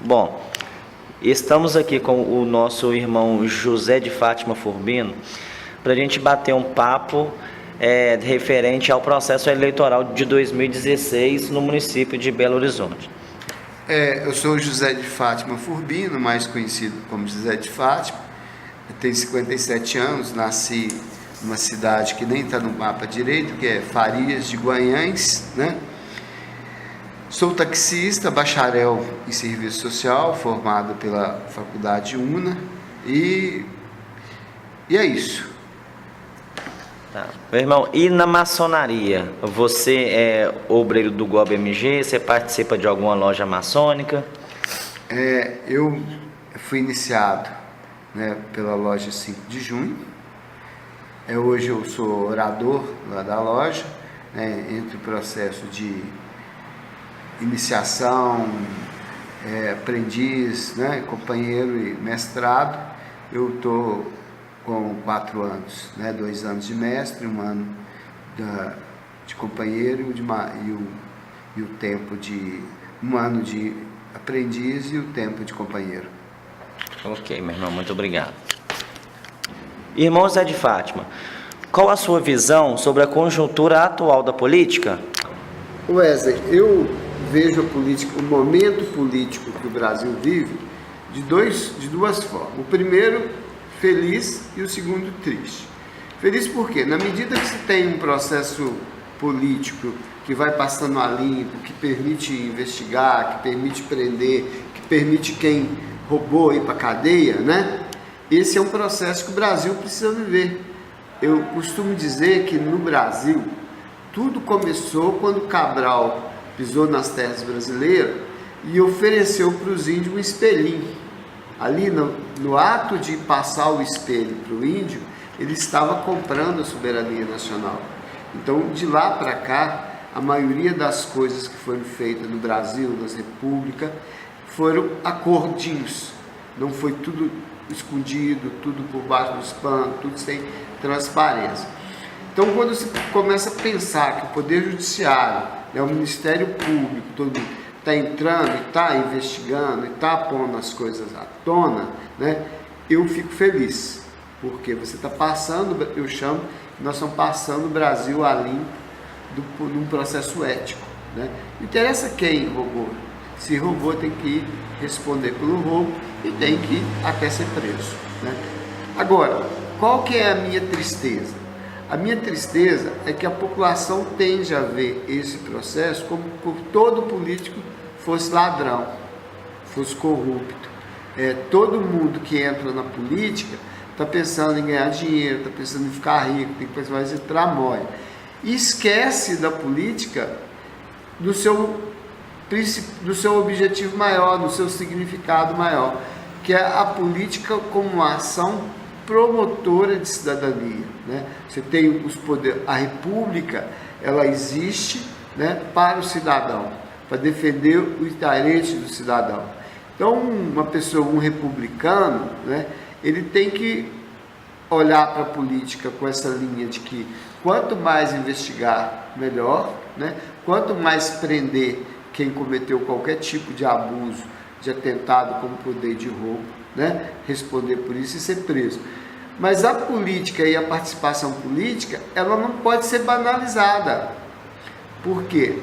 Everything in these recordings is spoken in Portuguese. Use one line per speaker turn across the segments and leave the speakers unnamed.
Bom, estamos aqui com o nosso irmão José de Fátima Furbino para a gente bater um papo referente ao processo eleitoral de 2016 no município de Belo Horizonte.
Eu sou José de Fátima Furbino, mais conhecido como José de Fátima. Eu tenho 57 anos, nasci numa cidade que nem está no mapa direito, que é Farias de Guanhães, né? Sou taxista, bacharel em serviço social, formado pela Faculdade UNA, e é isso.
Tá. Meu irmão, e na maçonaria? Você é obreiro do GOB-MG? Você participa de alguma loja maçônica?
Eu fui iniciado, né, pela loja 5 de junho. Hoje eu sou orador lá da loja, né, entre o processo de iniciação, aprendiz, né, companheiro e mestrado. Eu estou com 4 anos, né, 2 anos de mestre, 1 ano de companheiro e o tempo de 1 ano de aprendiz e o tempo de companheiro.
Ok, meu irmão, muito obrigado. Irmão José de Fátima, qual a sua visão sobre a conjuntura atual da política?
Wesley, eu vejo a política, o momento político que o Brasil vive de duas formas. O primeiro, feliz, e o segundo, triste. Feliz porque, na medida que se tem um processo político que vai passando a limpo, que permite investigar, que permite prender, que permite quem roubou ir para a cadeia, né? Esse é um processo que o Brasil precisa viver. Eu costumo dizer que no Brasil tudo começou quando Cabral pisou nas terras brasileiras e ofereceu para os índios um espelhinho. Ali no ato de passar o espelho para o índio, ele estava comprando a soberania nacional. Então, de lá para cá, a maioria das coisas que foram feitas no Brasil, nas repúblicas, foram acordinhos. Não foi tudo escondido, tudo por baixo dos panos, tudo sem transparência. Então, quando você começa a pensar que o Poder Judiciário, né, o Ministério Público, todo mundo está entrando e está investigando e está pondo as coisas à tona, né, eu fico feliz, porque você está passando, nós estamos passando o Brasil a limpo num processo ético, né? Não interessa quem roubou, se roubou tem que responder pelo roubo e tem que ir até ser preso, né? Agora, qual que é a minha tristeza? A minha tristeza é que a população tende a ver esse processo como se todo político fosse ladrão, fosse corrupto. Todo mundo que entra na política está pensando em ganhar dinheiro, está pensando em ficar rico, tem que fazer tramóia. E esquece da política do seu objetivo maior, do seu significado maior, que é a política como uma ação promotora de cidadania, né? Você tem os poderes, a república, ela existe, né, para o cidadão, para defender o interesse do cidadão. Então, uma pessoa, um republicano, né, ele tem que olhar para a política com essa linha de que quanto mais investigar, melhor, né? Quanto mais prender quem cometeu qualquer tipo de abuso, de atentado como poder de roubo, né, responder por isso e ser preso. Mas a política e a participação política, ela não pode ser banalizada. Por quê?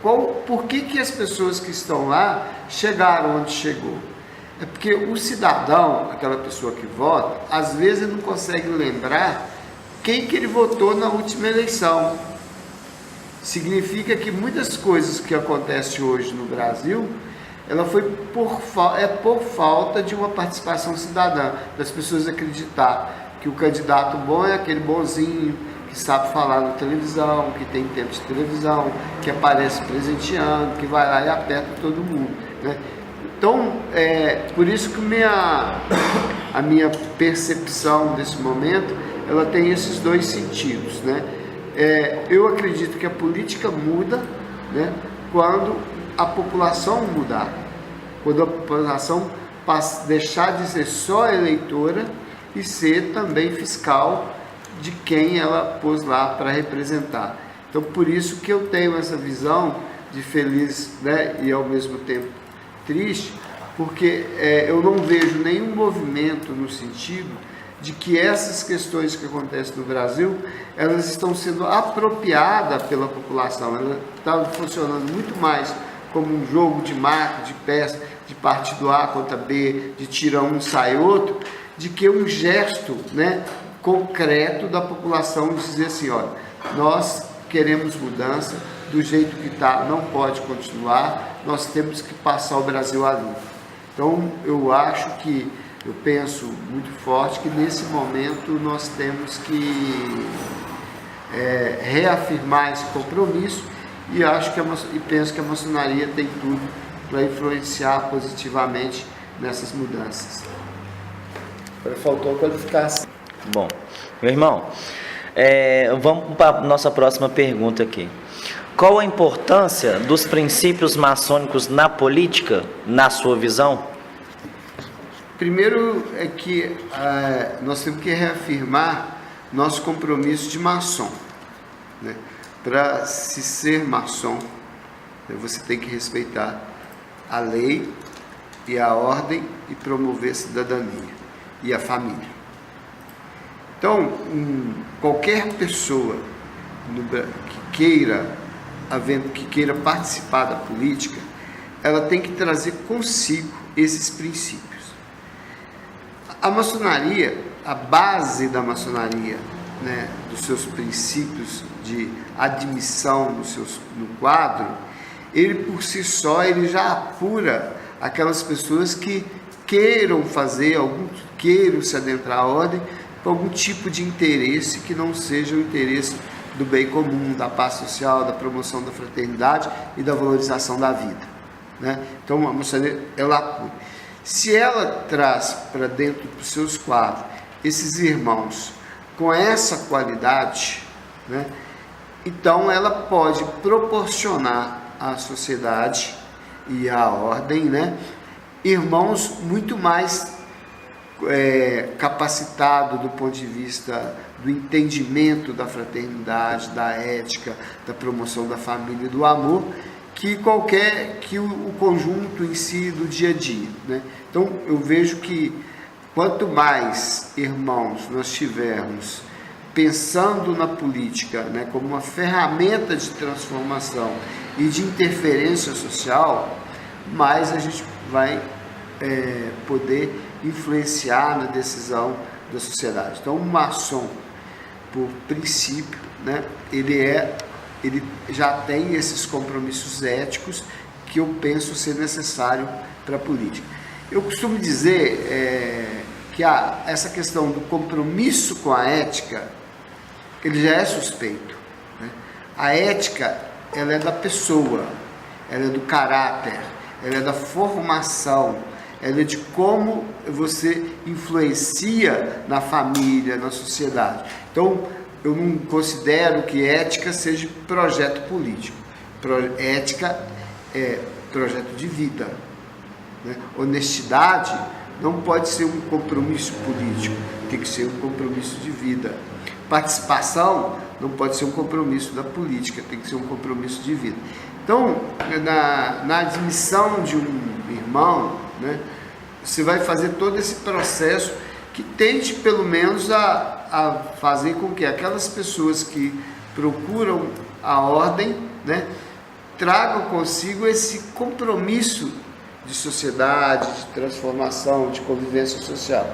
Por que as pessoas que estão lá chegaram onde chegou? É porque o cidadão, aquela pessoa que vota, às vezes ele não consegue lembrar quem que ele votou na última eleição. Significa que muitas coisas que acontecem hoje no Brasil, ela foi por falta de uma participação cidadã, das pessoas acreditar que o candidato bom é aquele bonzinho, que sabe falar na televisão, que tem tempo de televisão, que aparece presenteando, que vai lá e aperta todo mundo, né? Então, por isso que a minha percepção desse momento, ela tem esses dois sentidos, né? Eu acredito que a política muda, né, quando a população mudar, quando a população deixar de ser só eleitora e ser também fiscal de quem ela pôs lá para representar. Então, por isso que eu tenho essa visão de feliz, né, e ao mesmo tempo triste, porque eu não vejo nenhum movimento no sentido de que essas questões que acontecem no Brasil, elas estão sendo apropriadas pela população, elas estão funcionando muito mais como um jogo de marca, de peça, de partido A contra B, de tira um, sai outro, de que um gesto, né, concreto da população de dizer assim, olha, nós queremos mudança, do jeito que está não pode continuar, nós temos que passar o Brasil a limpo. Então eu penso muito forte que nesse momento nós temos que reafirmar esse compromisso e penso que a maçonaria tem tudo para influenciar positivamente nessas mudanças. Agora faltou a qualificação.
Bom, meu irmão, vamos para a nossa próxima pergunta aqui. Qual a importância dos princípios maçônicos na política, na sua visão?
Primeiro é que nós temos que reafirmar nosso compromisso de maçom, né? Para se ser maçom, você tem que respeitar a lei e a ordem e promover a cidadania e a família. Então, qualquer pessoa que queira participar da política, ela tem que trazer consigo esses princípios. A maçonaria, a base da maçonaria, né, dos seus princípios de admissão no quadro, ele por si só ele já apura aquelas pessoas que queiram se adentrar à ordem por algum tipo de interesse que não seja o interesse do bem comum, da paz social, da promoção da fraternidade e da valorização da vida, né? Então a maçonaria ela apura. Se ela traz para dentro dos seus quadros esses irmãos com essa qualidade, né, então ela pode proporcionar à sociedade e à ordem, né, irmãos muito mais capacitados do ponto de vista do entendimento da fraternidade, da ética, da promoção da família e do amor, que o conjunto em si do dia a dia, né? Então eu vejo que quanto mais irmãos nós tivermos pensando na política, né, como uma ferramenta de transformação e de interferência social, mais a gente vai poder influenciar na decisão da sociedade. Então o maçom, por princípio, né, ele já tem esses compromissos éticos que eu penso ser necessário para a política. Eu costumo dizer que essa questão do compromisso com a ética, ele já é suspeito, né? A ética, ela é da pessoa, ela é do caráter, ela é da formação, ela é de como você influencia na família, na sociedade. Então, eu não considero que ética seja projeto político. Ética é projeto de vida, né? Honestidade não pode ser um compromisso político, tem que ser um compromisso de vida. Participação não pode ser um compromisso da política, tem que ser um compromisso de vida. Então, na admissão de um irmão, né, você vai fazer todo esse processo que tente pelo menos a fazer com que aquelas pessoas que procuram a ordem, né, tragam consigo esse compromisso de sociedade, de transformação, de convivência social.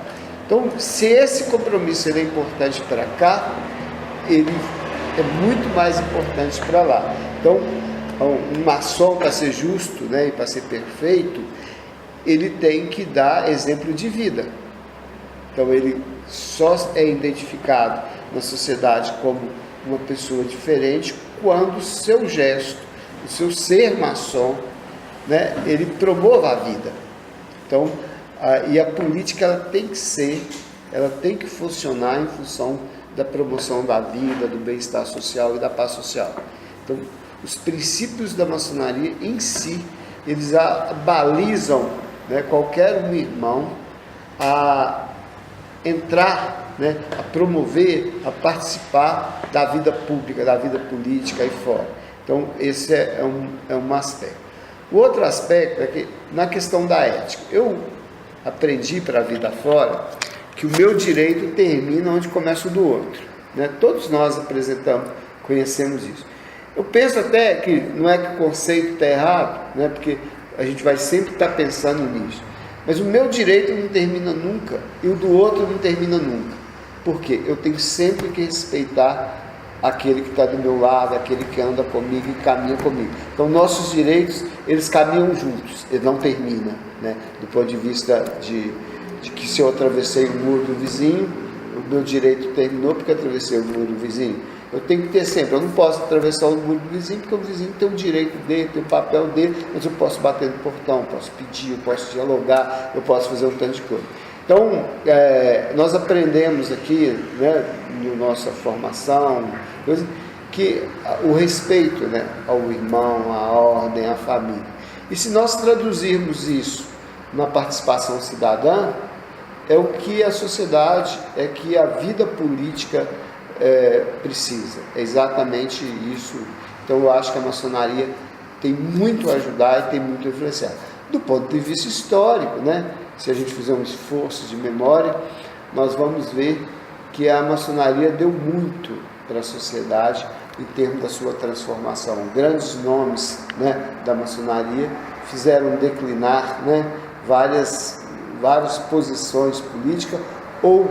Então, se esse compromisso é importante para cá, ele é muito mais importante para lá. Então, um maçom, para ser justo, né, e para ser perfeito, ele tem que dar exemplo de vida. Então ele só é identificado na sociedade como uma pessoa diferente quando o seu gesto, o seu ser maçom, né, ele promova a vida. Então, e a política ela tem que funcionar em função da promoção da vida, do bem-estar social e da paz social. Então, os princípios da maçonaria em si, eles balizam, né, qualquer um irmão a entrar, né, a promover, a participar da vida pública, da vida política aí fora. Então, esse é um aspecto. O outro aspecto é que, na questão da ética, eu aprendi para a vida fora que o meu direito termina onde começa o do outro, né? Todos nós conhecemos isso. Eu penso até que não é que o conceito está errado, né? Porque a gente vai sempre estar pensando nisso. Mas o meu direito não termina nunca e o do outro não termina nunca. Por quê? Eu tenho sempre que respeitar aquele que está do meu lado, aquele que anda comigo e caminha comigo. Então, nossos direitos, eles caminham juntos, eles não terminam, né? Do ponto de vista de que se eu atravessei o muro do vizinho, o meu direito terminou porque eu atravessei o muro do vizinho. Eu tenho que ter sempre, eu não posso atravessar o muro do vizinho, porque o vizinho tem o direito dele, tem o papel dele, mas eu posso bater no portão, posso pedir, eu posso dialogar, eu posso fazer um tanto de coisa. Então, nós aprendemos aqui, né, na nossa formação, que o respeito, né, ao irmão, à ordem, à família. E se nós traduzirmos isso na participação cidadã, é o que a sociedade, é que a vida política precisa. É exatamente isso. Então, eu acho que a maçonaria tem muito a ajudar e tem muito a influenciar. Do ponto de vista histórico, né? Se a gente fizer um esforço de memória, nós vamos ver que a maçonaria deu muito para a sociedade em termos da sua transformação. Grandes nomes, né, da maçonaria fizeram declinar, né, várias posições políticas ou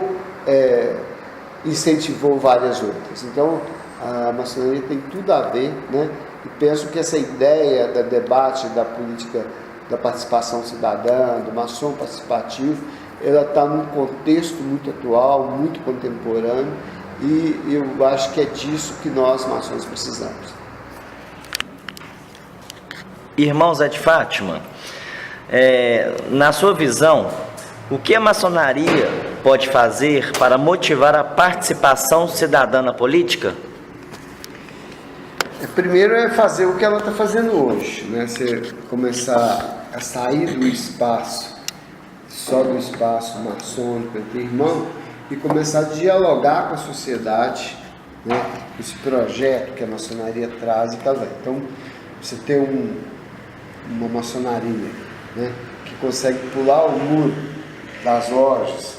incentivou várias outras. Então, a maçonaria tem tudo a ver, né? E penso que essa ideia do debate da política, da participação cidadã, do maçom participativo, ela está num contexto muito atual, muito contemporâneo, e eu acho que é disso que nós, maçons, precisamos.
Irmão Zé de Fátima, na sua visão, o que a maçonaria pode fazer para motivar a participação cidadã na política?
Primeiro é fazer o que ela está fazendo hoje, né? Você começar a sair do espaço, só do espaço maçônico entre irmãos, e começar a dialogar com a sociedade, né? Esse projeto que a maçonaria traz e tal. Então, você tem uma maçonaria, né, que consegue pular o muro das lojas,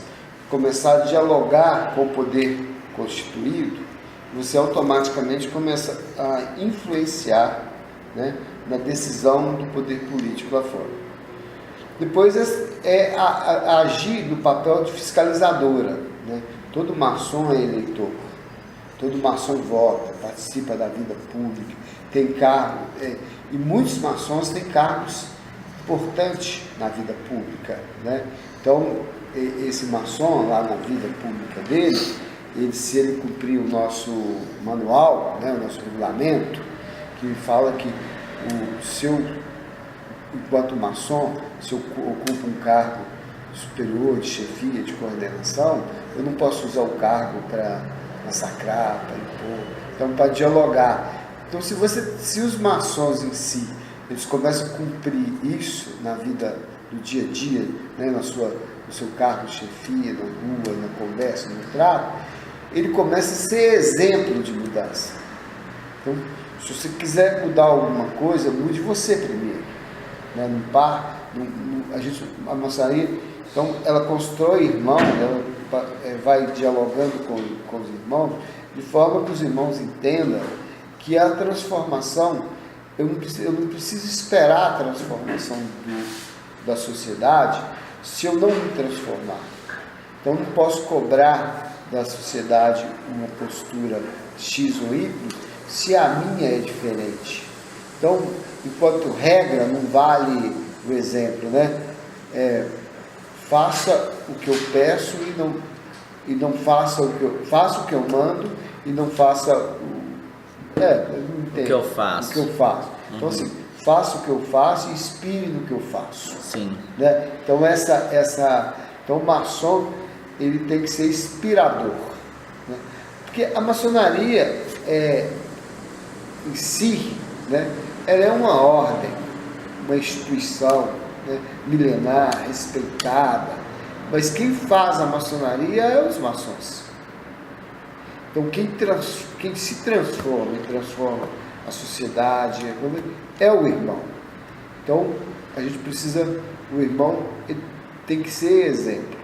começar a dialogar com o poder constituído, você automaticamente começa a influenciar, né, na decisão do poder político lá fora. Depois agir no papel de fiscalizadora, né? Todo maçom é eleitor, todo maçom vota, participa da vida pública, tem cargo, e muitos maçons têm cargos importantes na vida pública, né? Então, esse maçom lá na vida pública dele, se ele cumprir o nosso manual, né, o nosso regulamento, que fala que enquanto maçom, se eu ocupo um cargo superior de chefia, de coordenação, eu não posso usar o cargo para massacrar, para impor, então para dialogar. Então, se os maçons em si, eles começam a cumprir isso na vida do dia a dia, né, no seu cargo de chefia, na rua, na conversa, no trato, ele começa a ser exemplo de mudança. Então, se você quiser mudar alguma coisa, mude você primeiro, né? A maçonaria, então, ela constrói irmãos, ela vai dialogando com os irmãos, de forma que os irmãos entendam que a transformação, eu não preciso esperar a transformação da sociedade se eu não me transformar. Então, eu não posso cobrar da sociedade uma postura X ou Y se a minha é diferente. Então, enquanto regra, não vale o exemplo, né? Faça o que eu peço e não faça o que eu mando e não faça
o que eu faço.
Uhum. Então, assim, faça o que eu faço e inspire no que eu faço.
Sim.
Né? Então, então, o maçom, ele tem que ser inspirador, né? Porque a maçonaria em si, né, ela é uma ordem, uma instituição, né, milenar, respeitada, mas quem faz a maçonaria é os maçons. Então, quem se transforma e transforma a sociedade é o irmão. Então, a gente precisa, o irmão ele tem que ser exemplo.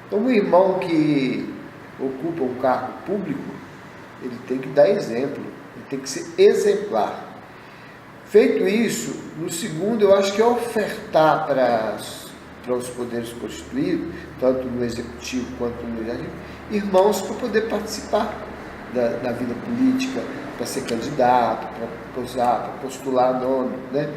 Então, o irmão que ocupa um cargo público, ele tem que dar exemplo, ele tem que ser exemplar. Feito isso, no segundo, eu acho que é ofertar para os poderes constituídos, tanto no executivo quanto no legislativo, irmãos para poder participar da vida política, para ser candidato, para postular nome, né?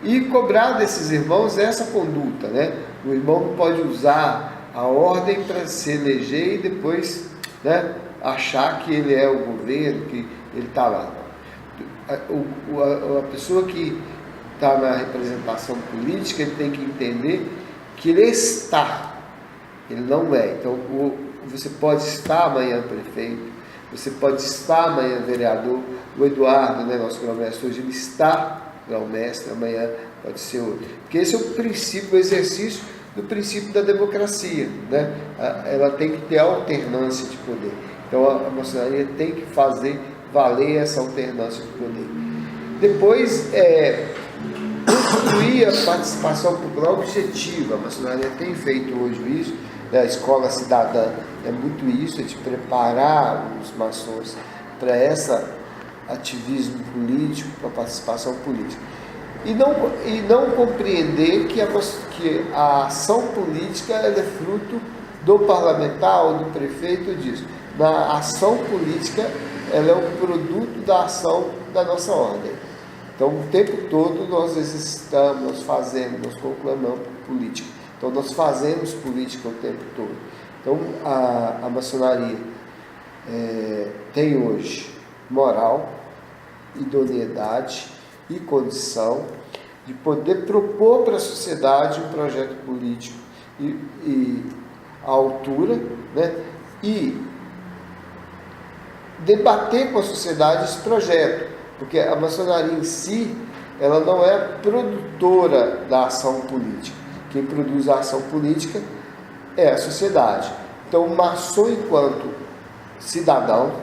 E cobrar desses irmãos essa conduta, né? O irmão não pode usar a ordem para se eleger e depois, né, achar que ele é o governo, que ele está lá. A pessoa que está na representação política, ele tem que entender que ele está, ele não é. Então, você pode estar amanhã prefeito, você pode estar amanhã vereador. O Eduardo, né, nosso grão-mestre, hoje ele está grão-mestre, amanhã pode ser outro. Porque esse é o princípio, o exercício do princípio da democracia, né? Ela tem que ter alternância de poder. Então, a maçonaria tem que fazer valer essa alternância de poder. Depois, construir a participação popular objetiva. A maçonaria tem feito hoje isso, né? A escola cidadã é muito isso, é de preparar os maçons para esse ativismo político, para a participação política. E não compreender que a ação política ela é fruto do parlamentar ou do prefeito disso. Na ação política, ela é um produto da ação da nossa ordem. Então, o tempo todo nós exercitamos, nós fazemos, nós conclamamos política. Então, nós fazemos política o tempo todo. Então, a maçonaria tem hoje moral, idoneidade e condição de poder propor para a sociedade um projeto político e à altura, né? E debater com a sociedade esse projeto, porque a maçonaria em si, ela não é produtora da ação política. Quem produz a ação política é a sociedade. Então, o maçom, enquanto cidadão,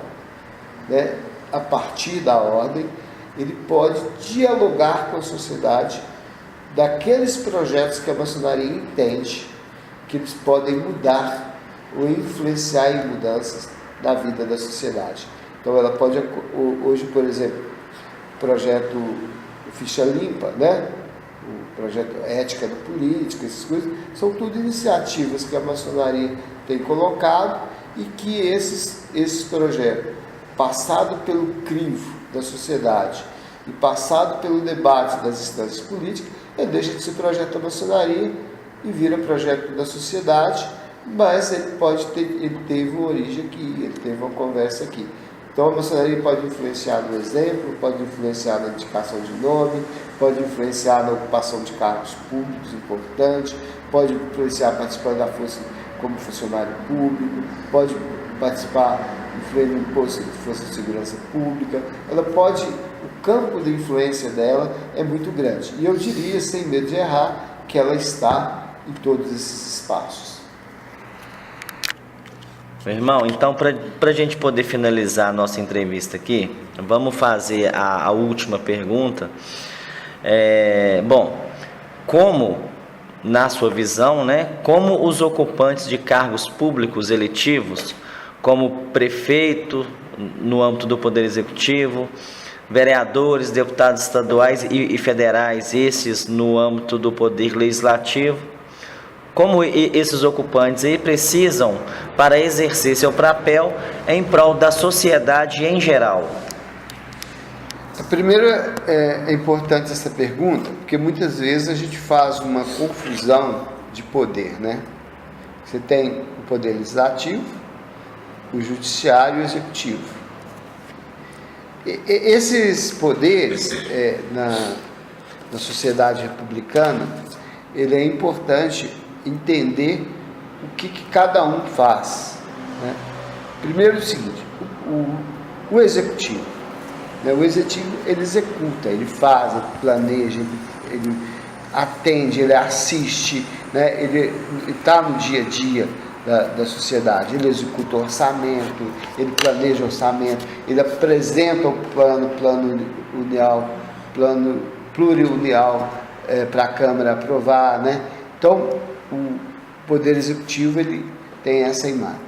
né, a partir da ordem, ele pode dialogar com a sociedade daqueles projetos que a maçonaria entende que eles podem mudar ou influenciar em mudanças na vida da sociedade. Então, ela pode, hoje, por exemplo, o projeto Ficha Limpa, né? O projeto Ética da Política, essas coisas, são tudo iniciativas que a maçonaria tem colocado e que esses projetos, passado pelo crivo da sociedade e passado pelo debate das instâncias políticas, ele deixa de ser projeto da maçonaria e vira projeto da sociedade, mas ele teve uma origem aqui, ele teve uma conversa aqui. Então, a maçonaria pode influenciar no exemplo, pode influenciar na indicação de nome, pode influenciar na ocupação de cargos públicos importantes, pode influenciar participando da força como funcionário público, pode participar no imposto de força de segurança pública. Ela pode, o campo de influência dela é muito grande. E eu diria, sem medo de errar, que ela está em todos esses espaços.
Irmão, então, para a gente poder finalizar a nossa entrevista aqui, vamos fazer a última pergunta. Como, na sua visão, né, como os ocupantes de cargos públicos eletivos, como prefeito no âmbito do Poder Executivo, vereadores, deputados estaduais e federais, esses no âmbito do Poder Legislativo, como esses ocupantes aí precisam para exercer seu papel em prol da sociedade em geral?
Primeiro, é importante essa pergunta, porque muitas vezes a gente faz uma confusão de poder, né? Você tem o Poder Legislativo, o Judiciário e o Executivo. Esses poderes, na sociedade republicana, ele é importante entender o que cada um faz, né? Primeiro, o seguinte, o Executivo, né? O Executivo, ele executa, ele faz, ele planeja, ele atende, ele assiste, né? Ele está no dia a dia da sociedade, ele executa o orçamento, ele planeja o orçamento, ele apresenta o plano plurianual, para a Câmara aprovar, né? Então, o Poder Executivo ele tem essa imagem.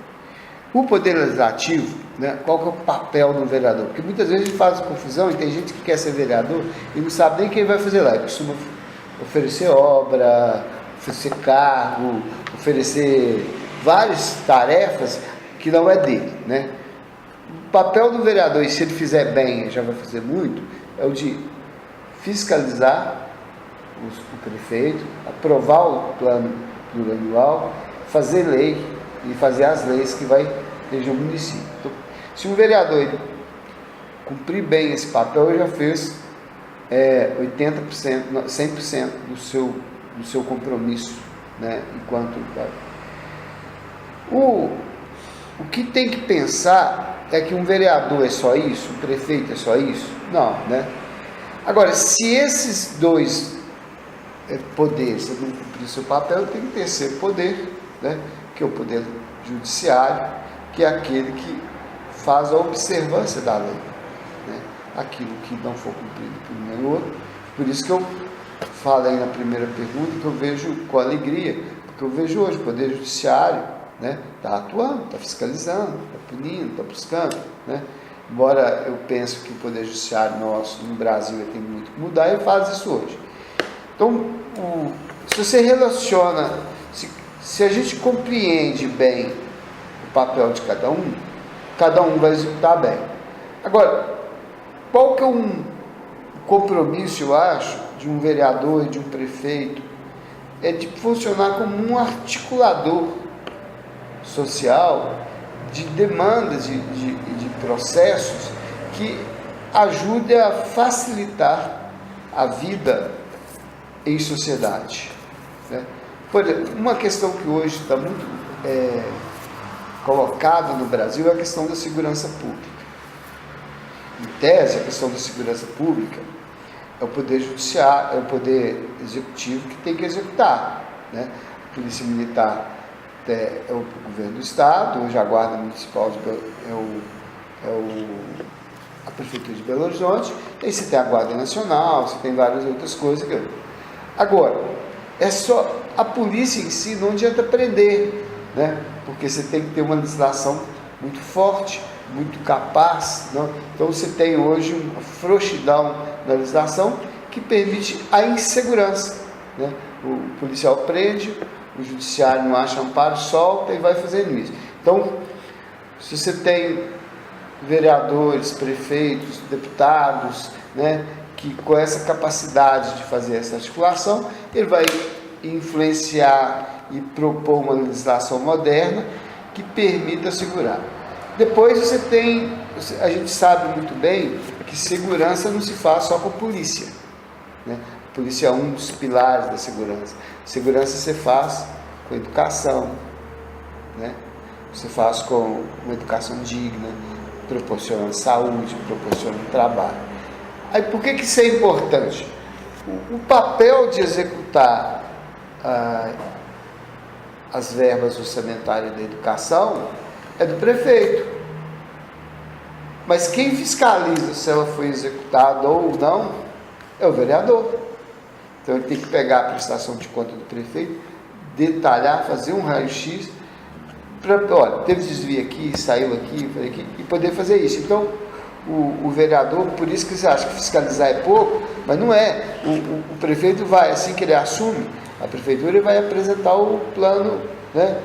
O Poder Legislativo, né, qual que é o papel do vereador? Porque muitas vezes a gente faz confusão e tem gente que quer ser vereador e não sabe nem quem vai fazer lá. Ele costuma oferecer obra, oferecer cargo, oferecer várias tarefas que não é dele, né? O papel do vereador, e se ele fizer bem, ele já vai fazer muito, é o de fiscalizar o prefeito, aprovar o plano plurianual, fazer lei e fazer as leis que vai reger o município. Então, se um vereador ele cumprir bem esse papel, ele já fez 80%, 100% do seu compromisso, né, enquanto o que tem que pensar é que um vereador é só isso, um prefeito é só isso? Não, né? Agora, se esses dois poderes não cumprir seu papel, tem um terceiro poder, né, que é o poder judiciário, que é aquele que faz a observância da lei, né? Aquilo que não for cumprido por nenhum outro. Por isso que eu falei na primeira pergunta que eu vejo com alegria, porque eu vejo hoje o poder judiciário, né, está atuando, está fiscalizando, está punindo, está buscando, né? Embora eu pense que o poder judiciário nosso no Brasil tem muito que mudar, ele faz isso hoje. Então, se você relaciona, se a gente compreende bem o papel de cada um vai executar bem. Agora, qual que é um compromisso, eu acho, de um vereador e de um prefeito? É de funcionar como um articulador social de demandas e de processos que ajude a facilitar a vida em sociedade, né? Por exemplo, uma questão que hoje está muito colocada no Brasil é a questão da segurança pública. Em tese, a questão da segurança pública é o poder judiciário, é o poder executivo que tem que executar, né? A polícia militar é o governo do estado, hoje a guarda municipal a prefeitura de Belo Horizonte, aí você tem a guarda nacional, você tem várias outras coisas. Agora, é só a polícia em si, não adianta prender, né? Porque você tem que ter uma legislação muito forte, muito capaz, não? Então você tem hoje uma frouxidão na legislação que permite a insegurança, né? O policial prende, o judiciário não acha amparo, solta e vai fazendo isso. Então, se você tem vereadores, prefeitos, deputados, né, que com essa capacidade de fazer essa articulação, ele vai influenciar e propor uma legislação moderna que permita segurar. Depois a gente sabe muito bem que segurança não se faz só com a polícia, né? A polícia é um dos pilares da segurança. Segurança você faz com educação, né? Você faz com uma educação digna, proporciona saúde, proporciona trabalho. Aí por que isso é importante? O papel de executar as verbas orçamentárias da educação é do prefeito. Mas quem fiscaliza se ela foi executada ou não é o vereador. Então ele tem que pegar a prestação de conta do prefeito, detalhar, fazer um raio-x, olha, teve desvio aqui, saiu aqui, e poder fazer isso. Então, o vereador, por isso que você acha que fiscalizar é pouco, mas não é. O prefeito vai, assim que ele assume a prefeitura, ele vai apresentar o plano, né,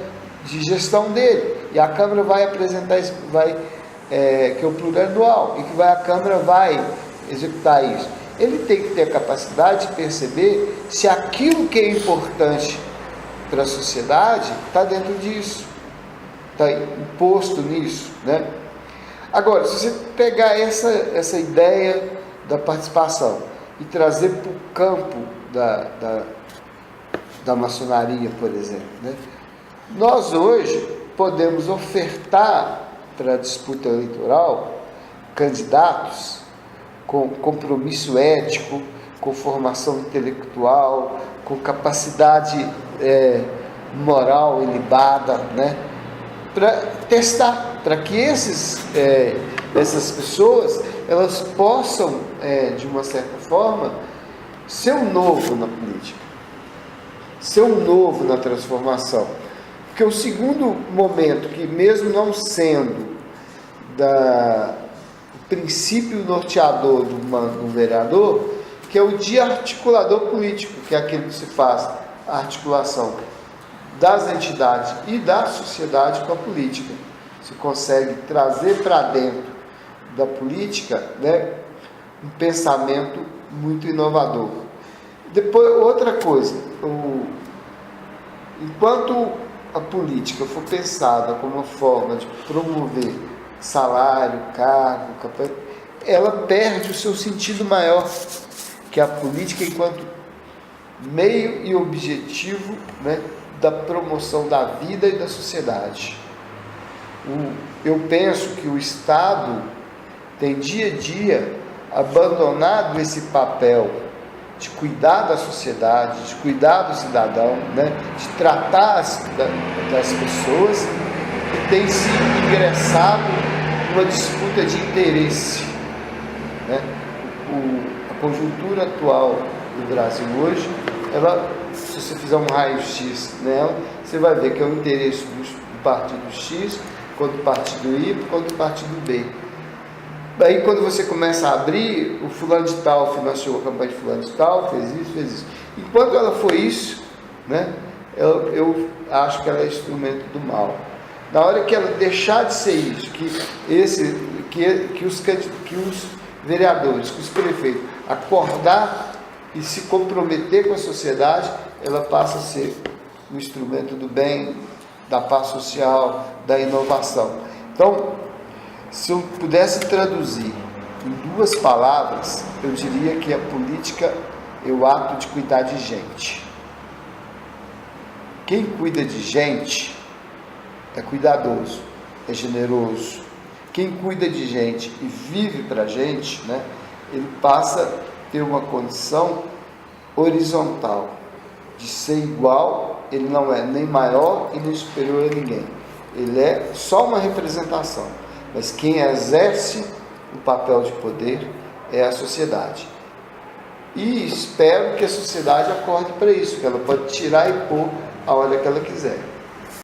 de gestão dele, e a Câmara vai apresentar isso, que é o plurianual, e que a Câmara vai executar isso. Ele tem que ter a capacidade de perceber se aquilo que é importante para a sociedade está dentro disso, está imposto nisso, né? Agora, se você pegar essa ideia da participação e trazer para o campo da maçonaria, por exemplo, né? Nós hoje podemos ofertar para a disputa eleitoral candidatos com compromisso ético, com formação intelectual, com capacidade moral ilibada, né? Para testar, para que essas pessoas elas possam, de uma certa forma, ser um novo na política, ser um novo na transformação. Porque o segundo momento, que mesmo não sendo o princípio norteador do vereador, que é o de articulador político, que é aquele que se faz a articulação das entidades e da sociedade com a política. Se consegue trazer para dentro da política, né, um pensamento muito inovador. Depois, outra coisa, enquanto a política for pensada como uma forma de promover salário, cargo, ela perde o seu sentido maior, que é a política enquanto meio e objetivo, né, da promoção da vida e da sociedade. Eu penso que o Estado tem dia a dia abandonado esse papel de cuidar da sociedade, de cuidar do cidadão, né, de tratar das pessoas, e tem se ingressado numa disputa de interesse, né? A conjuntura atual do Brasil hoje, se você fizer um raio-x nela, você vai ver que é o interesse do partido X contra o partido Y, contra o partido B. Daí, quando você começa a abrir, o fulano de tal financiou a campanha de fulano de tal, fez isso. Enquanto ela for isso, né, eu acho que ela é instrumento do mal. Na hora que ela deixar de ser isso, que os vereadores, que os prefeitos acordar e se comprometer com a sociedade, ela passa a ser um instrumento do bem, da paz social, da inovação. Então, se eu pudesse traduzir em 2 palavras, eu diria que a política é o ato de cuidar de gente. Quem cuida de gente é cuidadoso, é generoso. Quem cuida de gente e vive para a gente, né, ele passa a ter uma condição horizontal, de ser igual. Ele não é nem maior e nem superior a ninguém. Ele é só uma representação. Mas quem exerce o papel de poder é a sociedade. E espero que a sociedade acorde para isso, que ela pode tirar e pôr a hora que ela quiser.